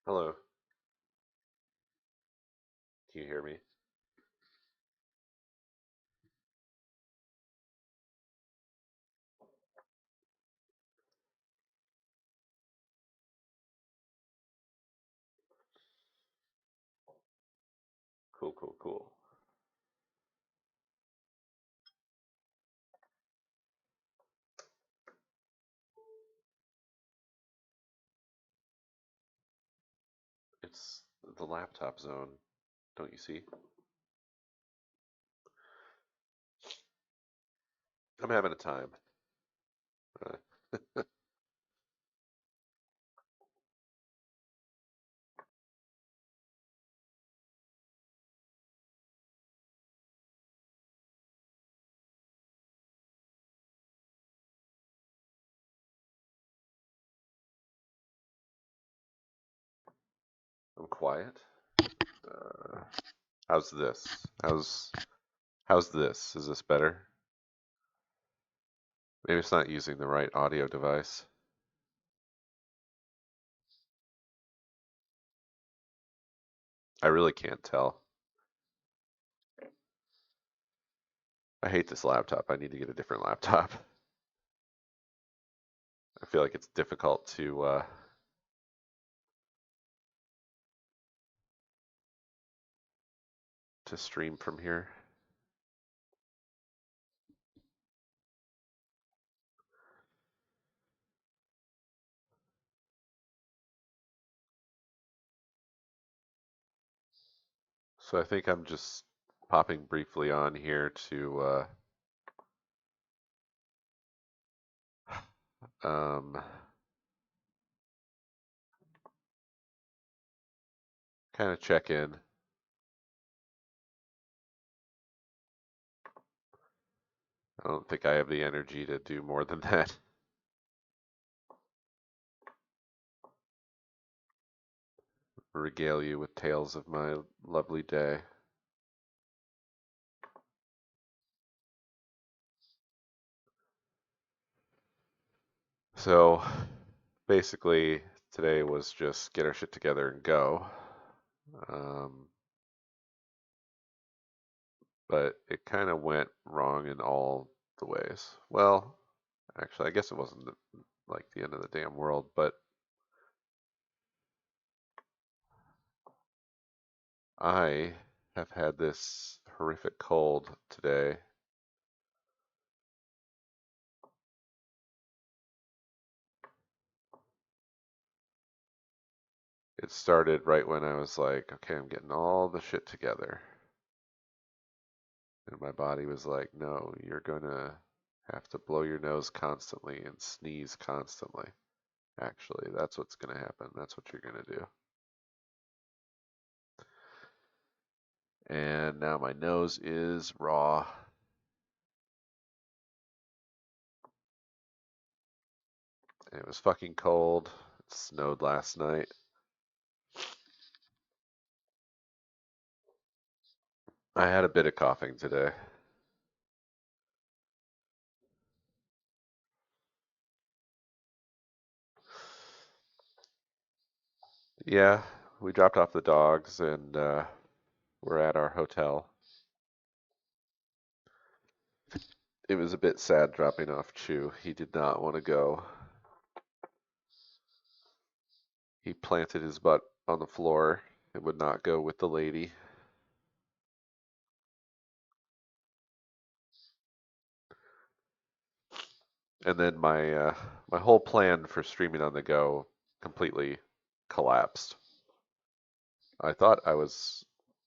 Hello, can you hear me? Cool, cool, cool. It's the laptop zone, don't you see? I'm having a time. Uh, I'm quiet. Uh, how's this? How's this? Is this better? Maybe it's not using the right audio device. I really can't tell. I hate this laptop. I need to get a different laptop. I feel like it's difficult to stream from here. So I think I'm just popping briefly on here to um, kind of check in. I don't think I have the energy to do more than that. Regale you with tales of my lovely day. So basically, today was just get our shit together and go. Um, but it kind of went wrong in all the ways. Well, actually, I guess it wasn't like the end of the damn world, but I have had this horrific cold today. It started right when I was like, okay, I'm getting all the shit together. And my body was like, no, you're gonna have to blow your nose constantly and sneeze constantly. Actually, that's what's gonna happen. That's what you're gonna do. And now my nose is raw. And it was fucking cold. It snowed last night. I had a bit of coughing today. Yeah, we dropped off the dogs and we're at our hotel. It was a bit sad dropping off Chew. He did not want to go. He planted his butt on the floor and would not go with the lady. And then my whole plan for streaming on the go completely collapsed. I thought I was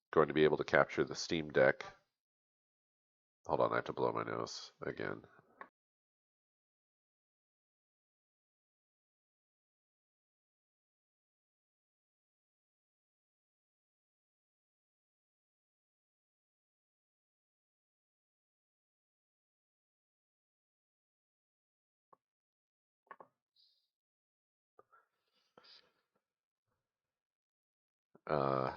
going to be able to capture the Steam Deck. Hold on, I have to blow my nose again. Uh,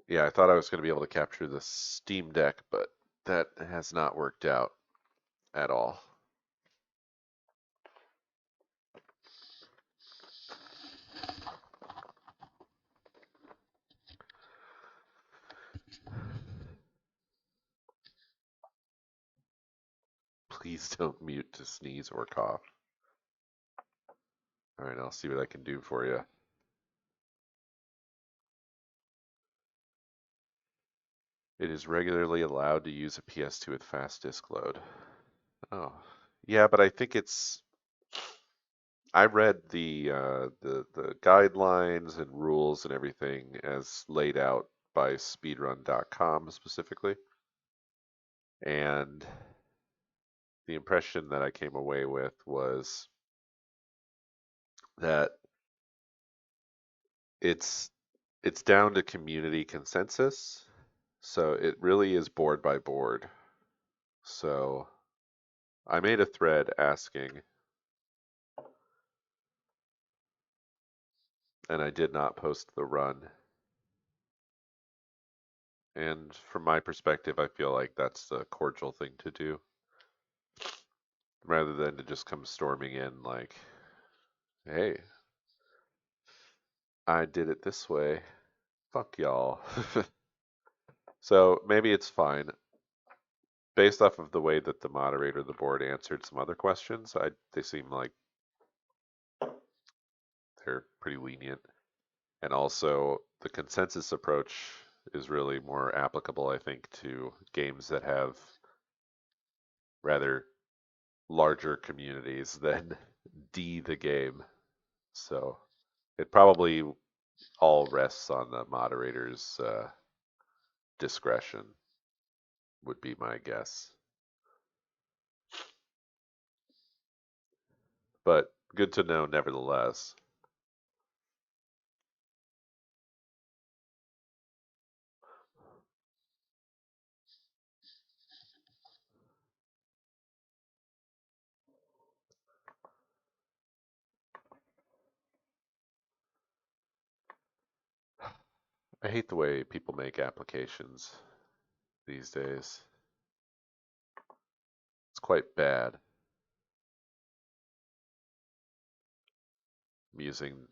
yeah, I thought I was going to be able to capture the Steam Deck, but that has not worked out at all. Please don't mute to sneeze or cough. All right, I'll see what I can do for you. It is regularly allowed to use a PS2 with fast disk load. Oh, yeah, but I think it's. I read the guidelines and rules and everything as laid out by speedrun.com specifically, and the impression that I came away with was that it's it's down to community consensus. So it really is board by board. So I made a thread asking, and I did not post the run. And from my perspective, I feel like that's the cordial thing to do, rather than to just come storming in like, hey, I did it this way. Fuck y'all. So maybe it's fine. Based off of the way that the moderator of the board answered some other questions, they seem like they're pretty lenient. And also, the consensus approach is really more applicable, I think, to games that have rather larger communities than D the game. So it probably all rests on the moderator's discretion, would be my guess. But good to know, nevertheless. I hate the way people make applications these days. It's quite bad. I'm using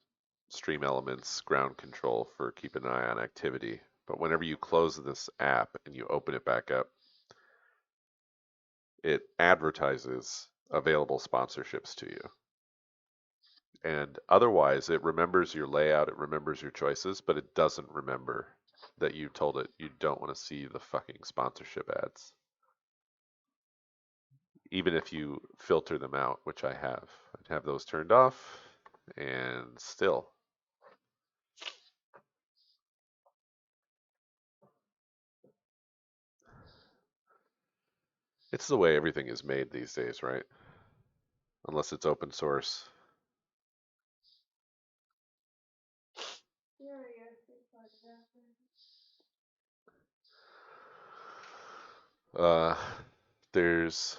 Stream Elements ground control for keep an eye on activity. But whenever you close this app and you open it back up, it advertises available sponsorships to you. And otherwise, it remembers your layout, it remembers your choices, but it doesn't remember that you told it you don't want to see the fucking sponsorship ads. Even if you filter them out, which I have. I'd have those turned off, and still. It's the way everything is made these days, right? Unless it's open source. Uh, there's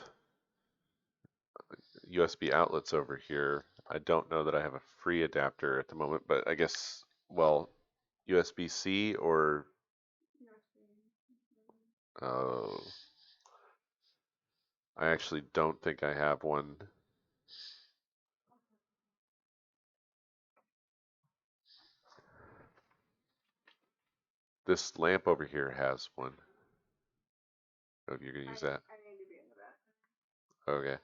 USB outlets over here. I don't know that I have a free adapter at the moment, but I guess, well, USB-C or oh, I actually don't think I have one. This lamp over here has one. Oh, you're gonna use that? I need to be in the bathroom. Okay.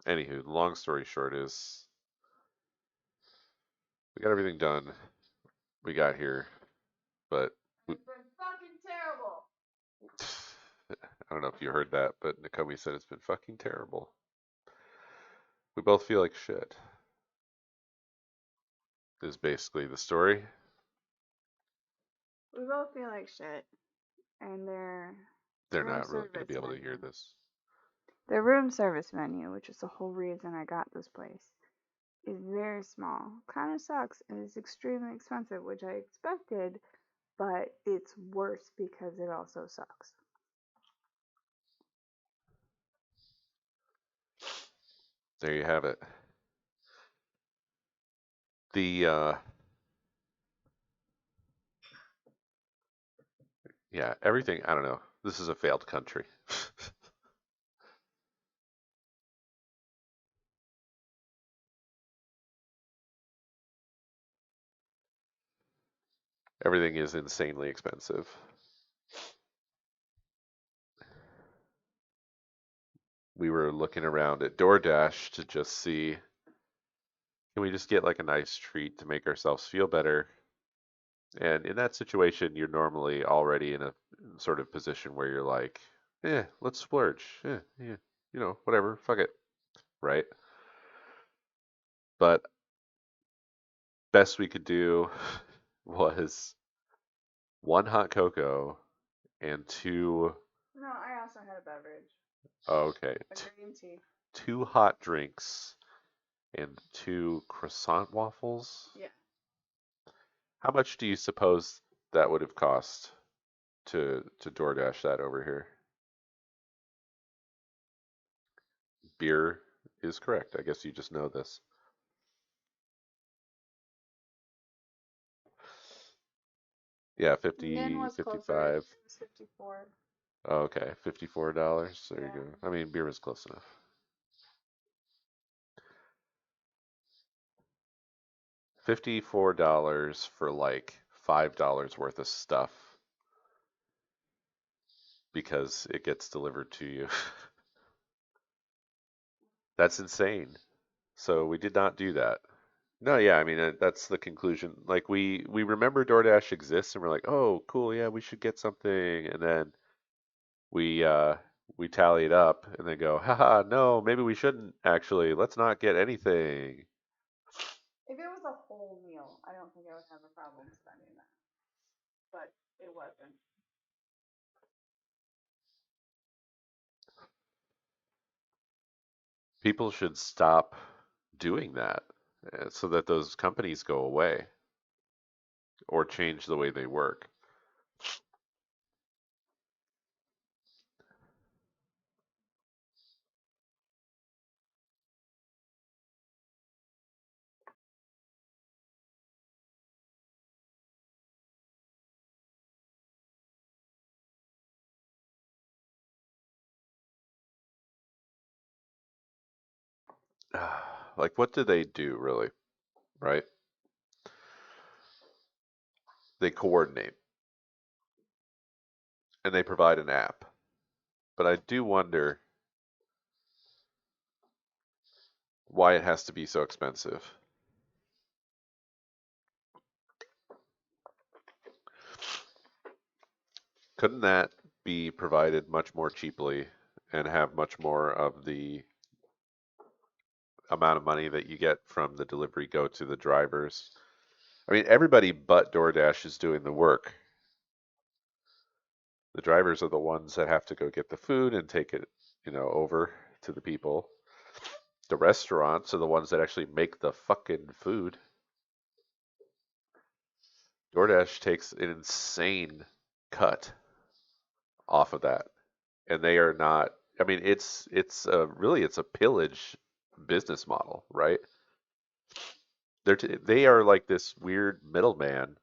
Anywho, long story short is we got everything done. We got here, but we, It's been fucking terrible. I don't know if you heard that, but Nakomi said it's been fucking terrible. We both feel like shit. Is basically the story. We both feel like shit, and They're not really going to be able to hear this. their room service menu, which is the whole reason I got this place, is very small. Kind of sucks, and it's extremely expensive, which I expected, but it's worse because it also sucks. There you have it. The yeah, everything. I don't know. This is a failed country. Everything is insanely expensive. We were looking around at DoorDash to just see, can we just get like a nice treat to make ourselves feel better? And in that situation, you're normally already in a sort of position where you're like, let's splurge. Yeah, whatever, fuck it, right? But best we could do was one hot cocoa and two, No, I also had a beverage. okay, A green tea. two hot drinks and two croissant waffles. Yeah. How much do you suppose that would have cost to DoorDash that over here? Beer is correct. I guess you just know this. Yeah, Min 50, was closer. It 55. was 54. Okay, $54. There you Yeah. go. I mean, beer was close enough. $54 for like $5 worth of stuff because it gets delivered to you. That's insane. So we did not do that. No, yeah, I mean that's the conclusion. Like we remember DoorDash exists and we're like, "Oh, cool, yeah, we should get something." And then we uh we tally it up and then go, "Haha, no, maybe we shouldn't actually. Let's not get anything." If it was a whole meal, I don't think I would have a problem spending that. But it wasn't. People should stop doing that so that those companies go away or change the way they work. Like, what do they do really, right? They coordinate and they provide an app. But I do wonder why it has to be so expensive. Couldn't that be provided much more cheaply and have much more of the amount of money that you get from the delivery go to the drivers? I mean, everybody but DoorDash is doing the work. The drivers are the ones that have to go get the food and take it, over to the people. The restaurants are the ones that actually make the fucking food. DoorDash takes an insane cut off of that, and they are not. I mean, it's a pillage business model, right? They are like this weird middleman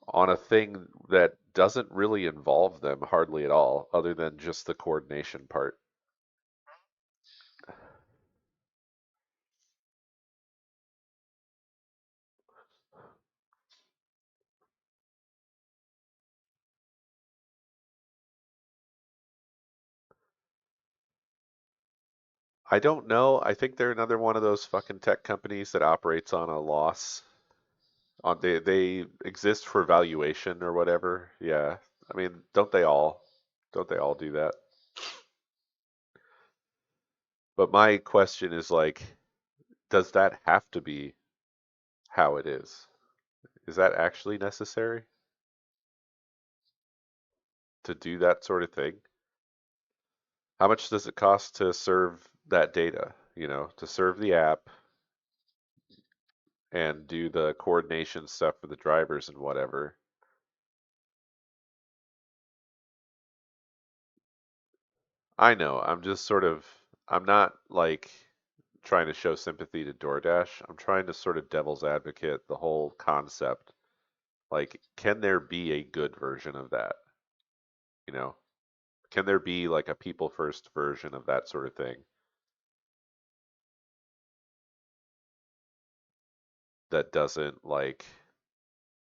on a thing that doesn't really involve them hardly at all, other than just the coordination part. I don't know. I think they're another one of those fucking tech companies that operates on a loss. They exist for valuation or whatever. Yeah. I mean, don't they all? Don't they all do that? But my question is like, does that have to be how it is? Is that actually necessary to do that sort of thing? How much does it cost to serve that data? To serve the app and do the coordination stuff for the drivers and whatever. I know. I'm not like trying to show sympathy to DoorDash. I'm trying to sort of devil's advocate the whole concept. Like, can there be a good version of that? You know, can there be like a people first version of that sort of thing that doesn't like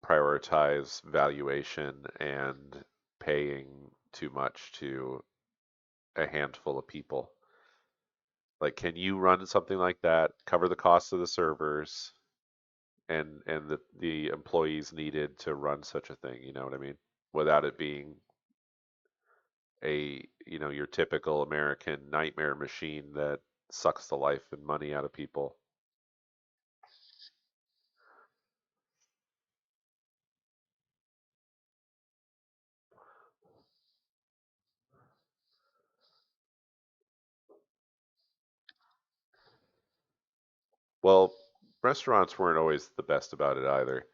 prioritize valuation and paying too much to a handful of people. Like, can you run something like that, cover the cost of the servers and the employees needed to run such a thing, you know what I mean? Without it being your typical American nightmare machine that sucks the life and money out of people. Well, restaurants weren't always the best about it either.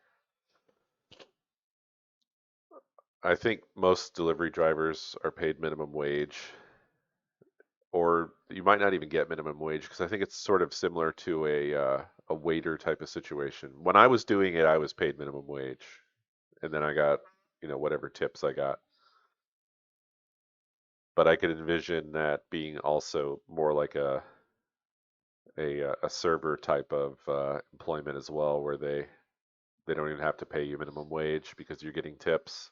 I think most delivery drivers are paid minimum wage, or you might not even get minimum wage because I think it's sort of similar to a waiter type of situation. When I was doing it, I was paid minimum wage, and then I got whatever tips I got. But I could envision that being also more like a server type of employment as well, where they don't even have to pay you minimum wage because you're getting tips.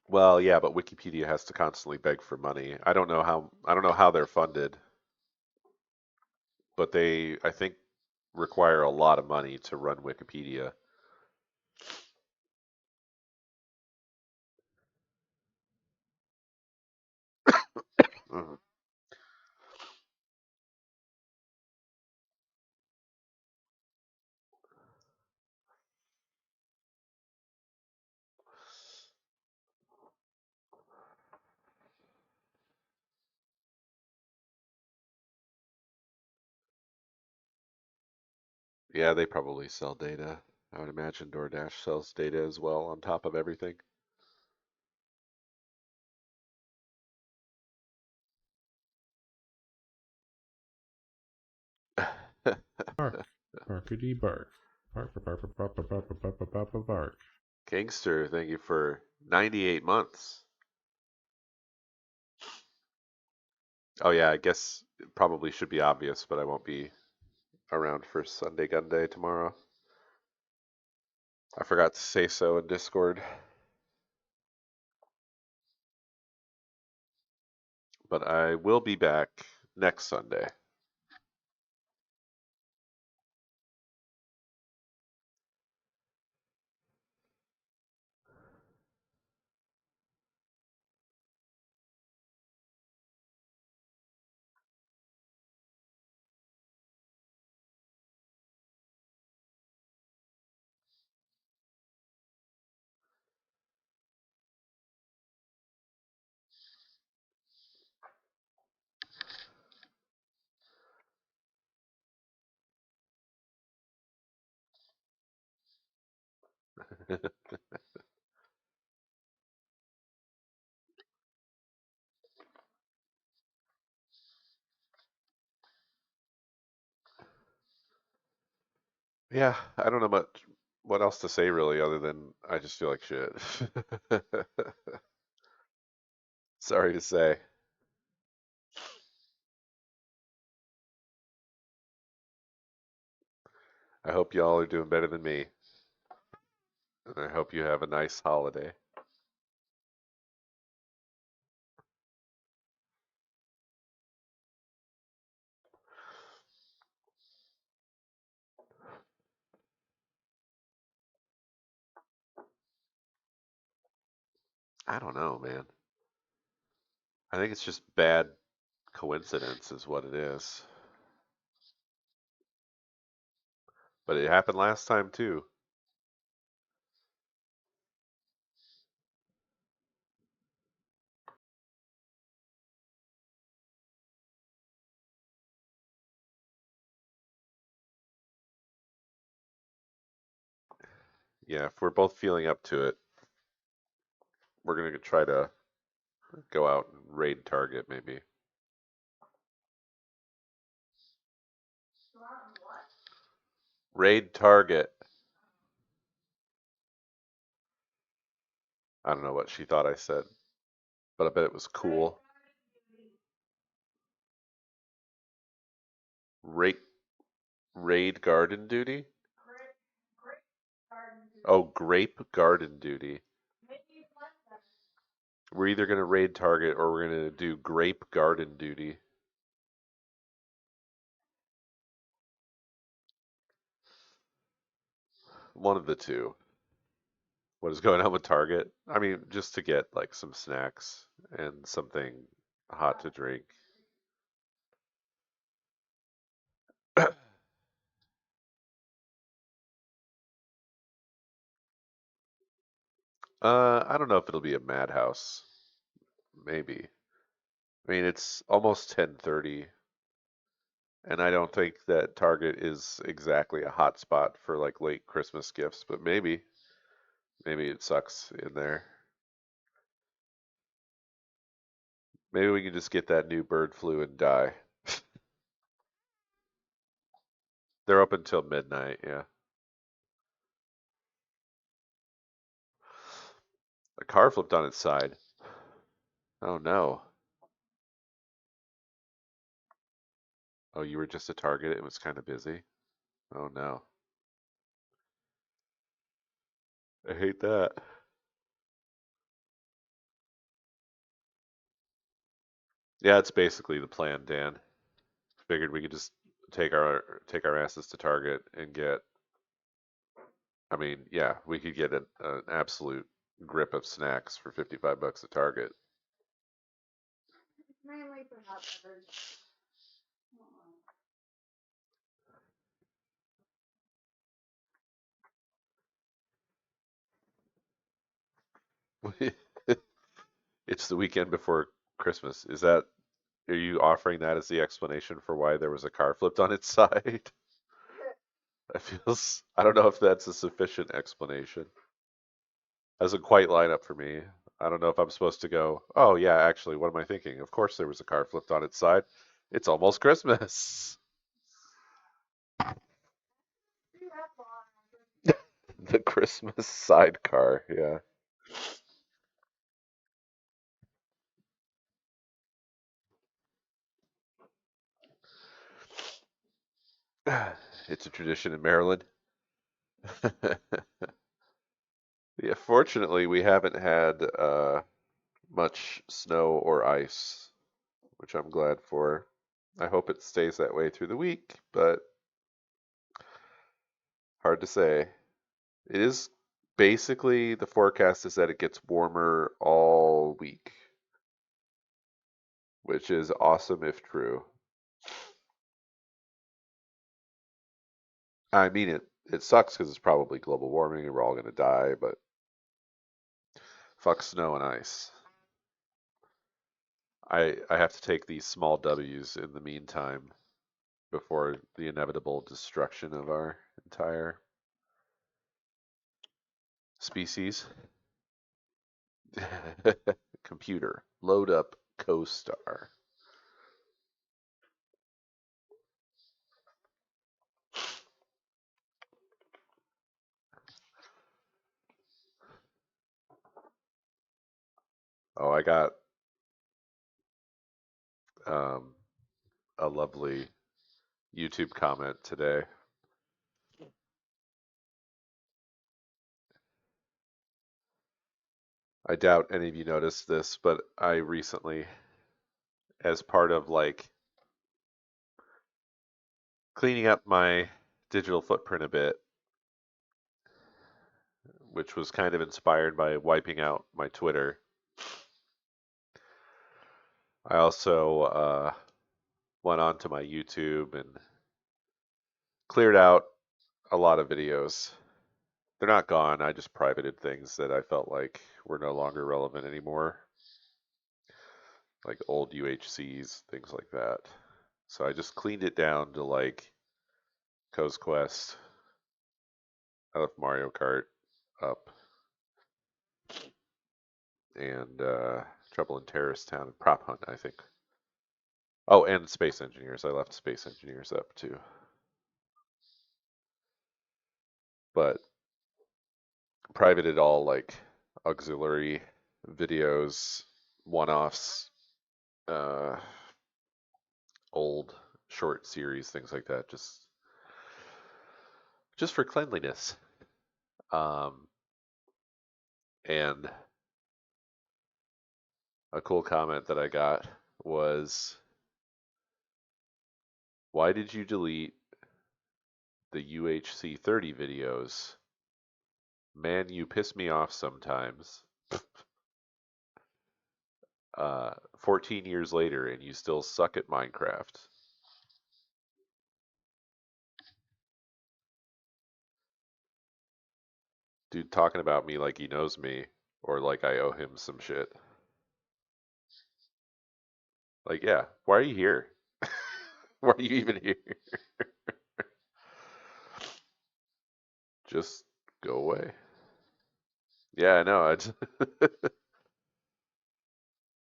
Well, yeah, but Wikipedia has to constantly beg for money. I don't know how they're funded, but they I think require a lot of money to run Wikipedia. Mhm. Yeah, they probably sell data. I would imagine DoorDash sells data as well on top of everything. Bark. Barkity bark. Bark, bark, bark, bark, bark, bark, bark, bark, bark, bark, bark. Gangster, thank you for 98 months. Oh yeah, I guess it probably should be obvious, but I won't be around for Sunday Gun Day tomorrow. I forgot to say so in Discord, but I will be back next Sunday. Yeah, I don't know much what else to say really, other than I just feel like shit. Sorry to say. I hope y'all are doing better than me, and I hope you have a nice holiday. I don't know, man. I think it's just bad coincidence, is what it is. But it happened last time too. Yeah, if we're both feeling up to it, we're gonna try to go out and raid Target maybe. Raid Target. I don't know what she thought I said, but I bet it was cool. Raid raid garden duty? Oh, grape garden duty. We're either gonna raid target or we're gonna do grape garden duty. One of the two. What is going on with Target? I mean, just to get like some snacks and something hot to drink. I don't know if it'll be a madhouse. Maybe. I mean, it's almost 10:30, and I don't think that Target is exactly a hot spot for like late Christmas gifts, but maybe it sucks in there. Maybe we can just get that new bird flu and die. They're open until midnight, yeah. A car flipped on its side. Oh no. Oh, you were just a Target. It was kind of busy. Oh no. I hate that. Yeah, it's basically the plan, Dan. Figured we could just take our asses to Target and get. I mean, yeah, we could get an absolute grip of snacks for 55 bucks at Target. Mainly for hot peppers. It's the weekend before Christmas. Are you offering that as the explanation for why there was a car flipped on its side? I don't know if that's a sufficient explanation. Doesn't quite line up for me. I don't know if I'm supposed to go, oh yeah, actually, what am I thinking? Of course there was a car flipped on its side. It's almost Christmas. The Christmas sidecar, yeah. It's a tradition in Maryland. Yeah, fortunately, we haven't had much snow or ice, which I'm glad for. I hope it stays that way through the week, but hard to say. It is basically the forecast is that it gets warmer all week, which is awesome if true. I mean, it sucks because it's probably global warming and we're all going to die, but fuck snow and ice. I have to take these small W's in the meantime before the inevitable destruction of our entire species. Computer, load up Coestar. Oh, I got um, a lovely YouTube comment today. I doubt any of you noticed this, but I recently, as part of like cleaning up my digital footprint a bit, which was kind of inspired by wiping out my Twitter, I also went onto my YouTube and cleared out a lot of videos. They're not gone. I just privated things that I felt like were no longer relevant anymore, like old UHCs, things like that. So I just cleaned it down to like Co's Quest. I left Mario Kart up and Trouble in Terrorist Town and Prop Hunt, I think. Oh, and Space Engineers. I left Space Engineers up too. But privated all like auxiliary videos one-offs, uh, old short series, things like that, just for cleanliness. Um, and a cool comment that I got was, "Why did you delete the UHC 30 videos? Man, you piss me off sometimes. 14 years later, and you still suck at Minecraft." Dude talking about me like he knows me, or like I owe him some shit. Like, yeah, why are you here? Why are you even here? Just go away. Yeah, I know.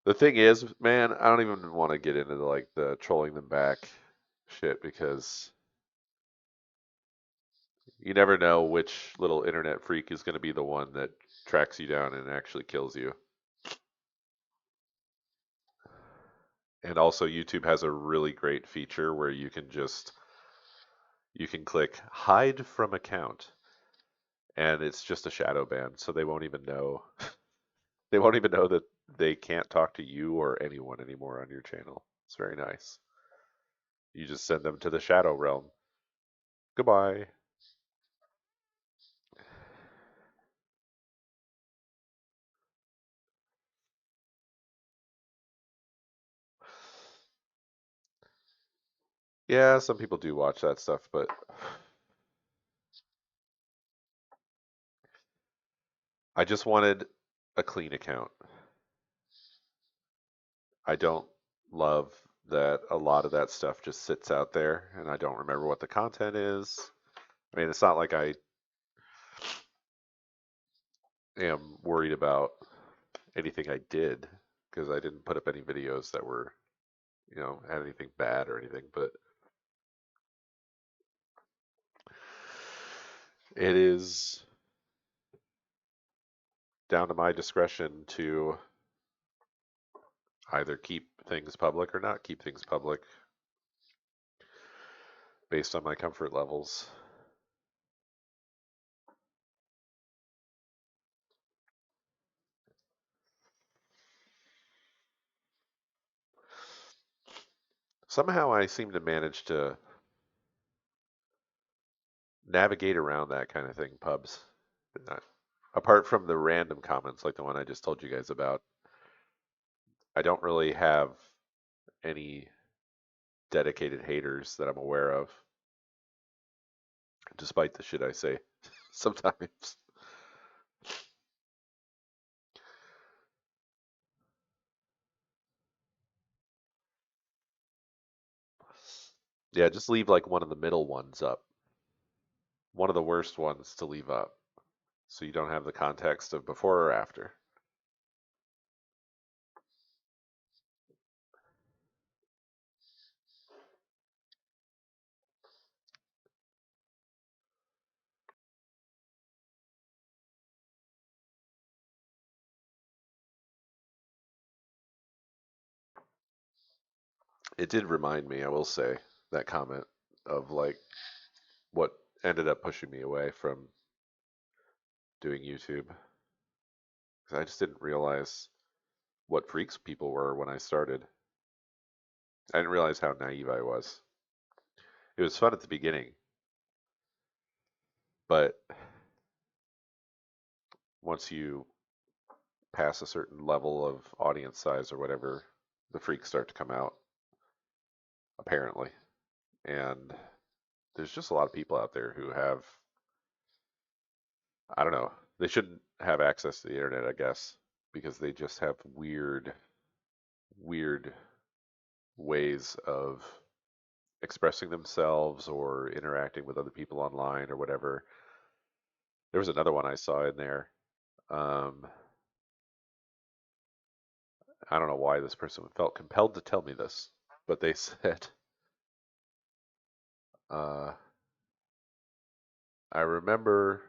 The thing is, man, I don't even want to get into the trolling them back shit, because you never know which little internet freak is going to be the one that tracks you down and actually kills you. And also, YouTube has a really great feature where you can click hide from account, and it's just a shadow ban, so they won't even know. They won't even know that they can't talk to you or anyone anymore on your channel. It's very nice. You just send them to the shadow realm. Goodbye. Yeah, some people do watch that stuff, but I just wanted a clean account. I don't love that a lot of that stuff just sits out there and I don't remember what the content is. I mean, it's not like I am worried about anything I did, because I didn't put up any videos that were, had anything bad or anything, but it is down to my discretion to either keep things public or not keep things public based on my comfort levels. Somehow I seem to manage to navigate around that kind of thing, pubs. Apart from the random comments like the one I just told you guys about, I don't really have any dedicated haters that I'm aware of, despite the shit I say sometimes. Yeah, just leave like one of the middle ones up. One of the worst ones to leave up, so you don't have the context of before or after. It did remind me, I will say, that comment of like what ended up pushing me away from doing YouTube. 'Cause I just didn't realize what freaks people were when I started. I didn't realize how naive I was. It was fun at the beginning, but once you pass a certain level of audience size or whatever, the freaks start to come out, apparently. And there's just a lot of people out there who have, I don't know, they shouldn't have access to the internet, I guess, because they just have weird ways of expressing themselves or interacting with other people online or whatever. There was another one I saw in there. Um, I don't know why this person felt compelled to tell me this, but they said, uh, I remember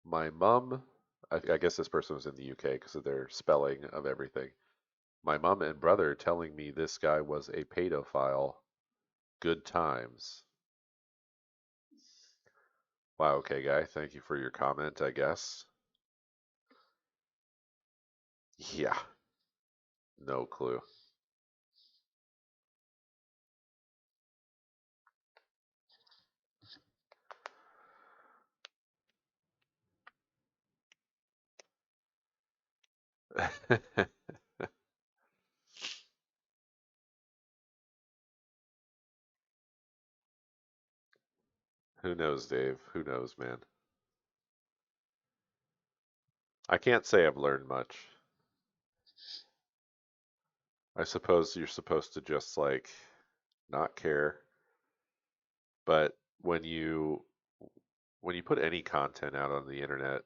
my mom, I guess this person was in the UK because of their spelling of everything. My mom and brother telling me this guy was a pedophile. Good times. Wow, okay, guy. Thank you for your comment, I guess. Yeah, no clue. Who knows, Dave? Who knows, man? I can't say I've learned much. I suppose you're supposed to just like not care, but when you put any content out on the internet,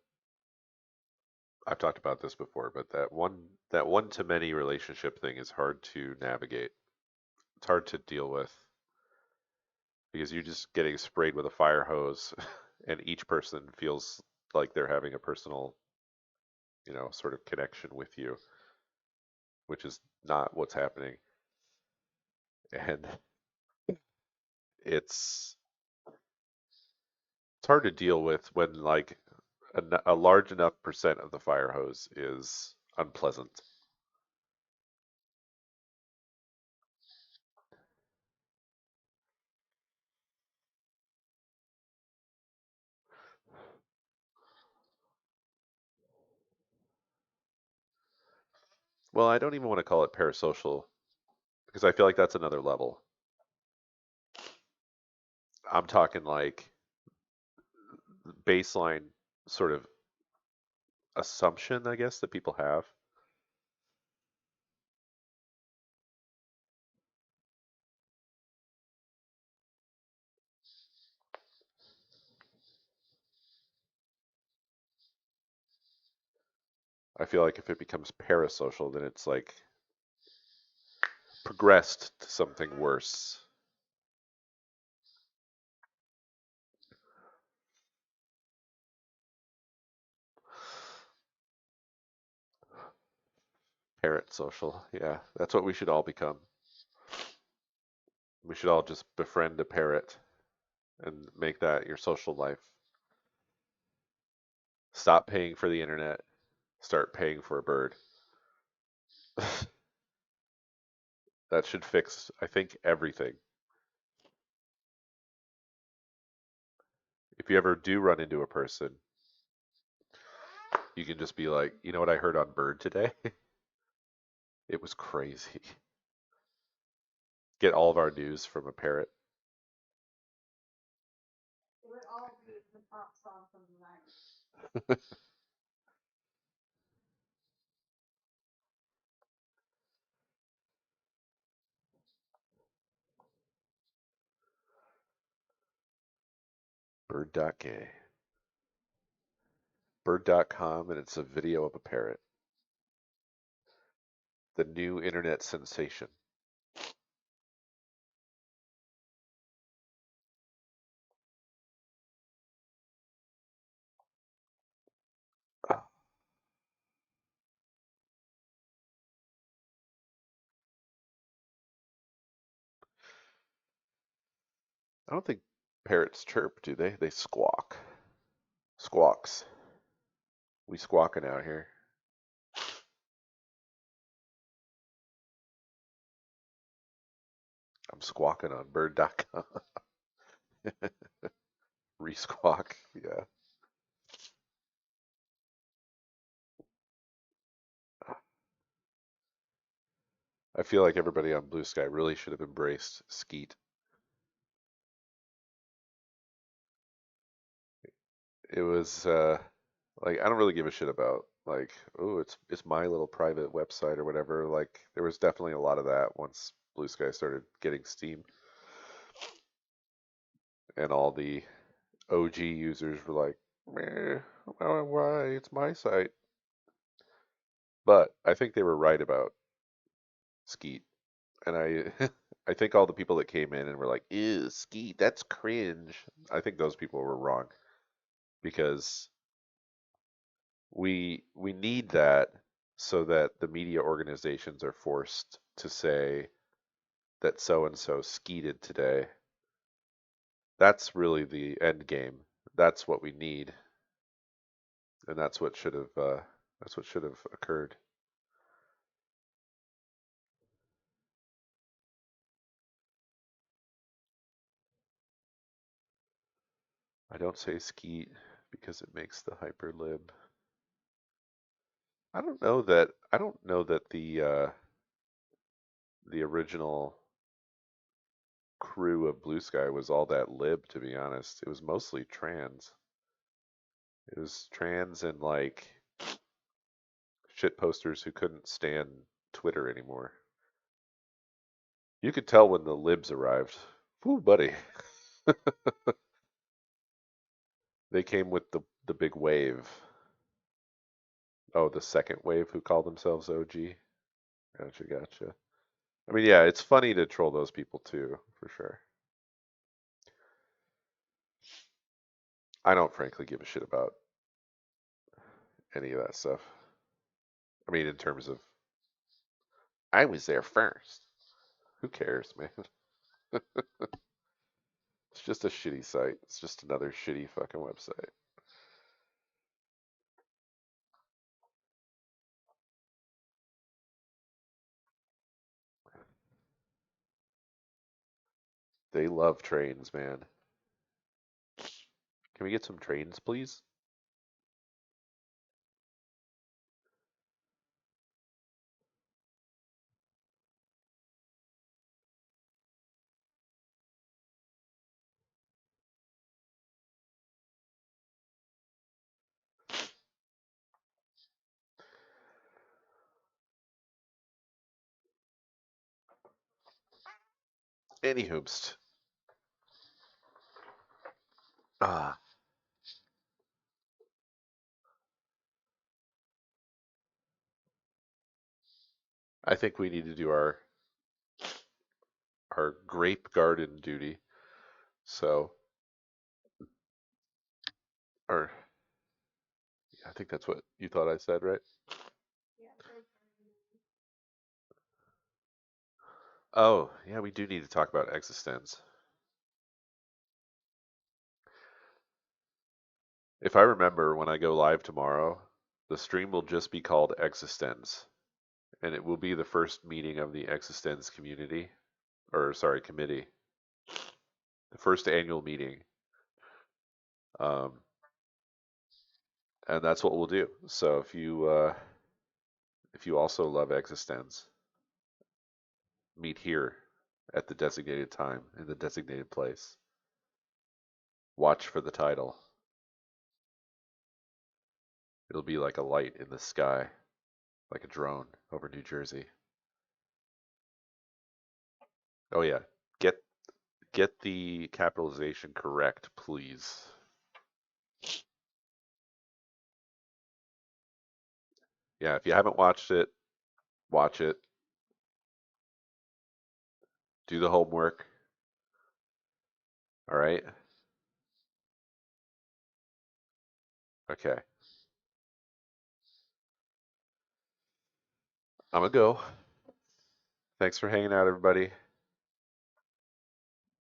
I've talked about this before, but that one to many relationship thing is hard to navigate. It's hard to deal with because you're just getting sprayed with a fire hose and each person feels like they're having a personal, sort of connection with you, which is not what's happening. And it's it's hard to deal with when like a large enough percent of the fire hose is unpleasant. Well, I don't even want to call it parasocial because I feel like that's another level. I'm talking like baseline sort of assumption, I guess, that people have. I feel like if it becomes parasocial, then it's like progressed to something worse. Parrot social. Yeah, that's what we should all become. We should all just befriend a parrot and make that your social life. Stop paying for the internet. Start paying for a bird. That should fix, I think, everything. If you ever do run into a person, you can just be like, you know what I heard on Bird today? It was crazy. Get all of our news from a parrot. It would all be the top song from the night. Bird.gay. Bird.com, and it's a video of a parrot. The new internet sensation. I don't think parrots chirp, do they? They squawk. Squawks. We squawking out here. I'm squawking on bird.com. Resquawk. Yeah. I feel like everybody on Blue Sky really should have embraced Skeet. It was like I don't really give a shit about like, oh, it's my little private website or whatever. Like there was definitely a lot of that once Blue Sky started getting Steam, and all the OG users were like, meh, why? It's my site. But I think they were right about Skeet. And I I think all the people that came in and were like, ew, Skeet, that's cringe. I think those people were wrong because we need that so that the media organizations are forced to say that so and so skeeted today. That's really the end game. That's what we need, and that's what should have occurred. I don't say skeet because it makes the hyperlib. I don't know that the original crew of Blue Sky was all that lib, to be honest. It was mostly trans. It was trans and like shit posters who couldn't stand Twitter anymore. You could tell when the libs arrived. Woo, buddy. They came with the big wave. Oh, the second wave who called themselves OG. Gotcha, gotcha. I mean, yeah, it's funny to troll those people too, for sure. I don't frankly give a shit about any of that stuff. I mean, in terms of I was there first. Who cares, man? It's just a shitty site. It's just another shitty fucking website. They love trains, man. Can we get some trains, please? Any hoopst. Ah, I think we need to do our grape garden duty. So, or I think that's what you thought I said, right? Oh, yeah, we do need to talk about existence. If I remember when I go live tomorrow, the stream will just be called Existence, and it will be the first meeting of the Existence community, or sorry, committee, the first annual meeting. Um, and that's what we'll do. So if you also love Existence, meet here at the designated time in the designated place. Watch for the title. It'll be like a light in the sky, like a drone over New Jersey. Oh yeah, get get the capitalization correct, please. Yeah, if you haven't watched it, watch it. Do the homework. All right. Okay. I'm gonna go. Thanks for hanging out, everybody.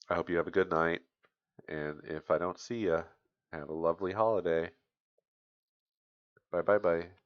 I hope you have a good night. And if I don't see you, have a lovely holiday. Bye bye bye.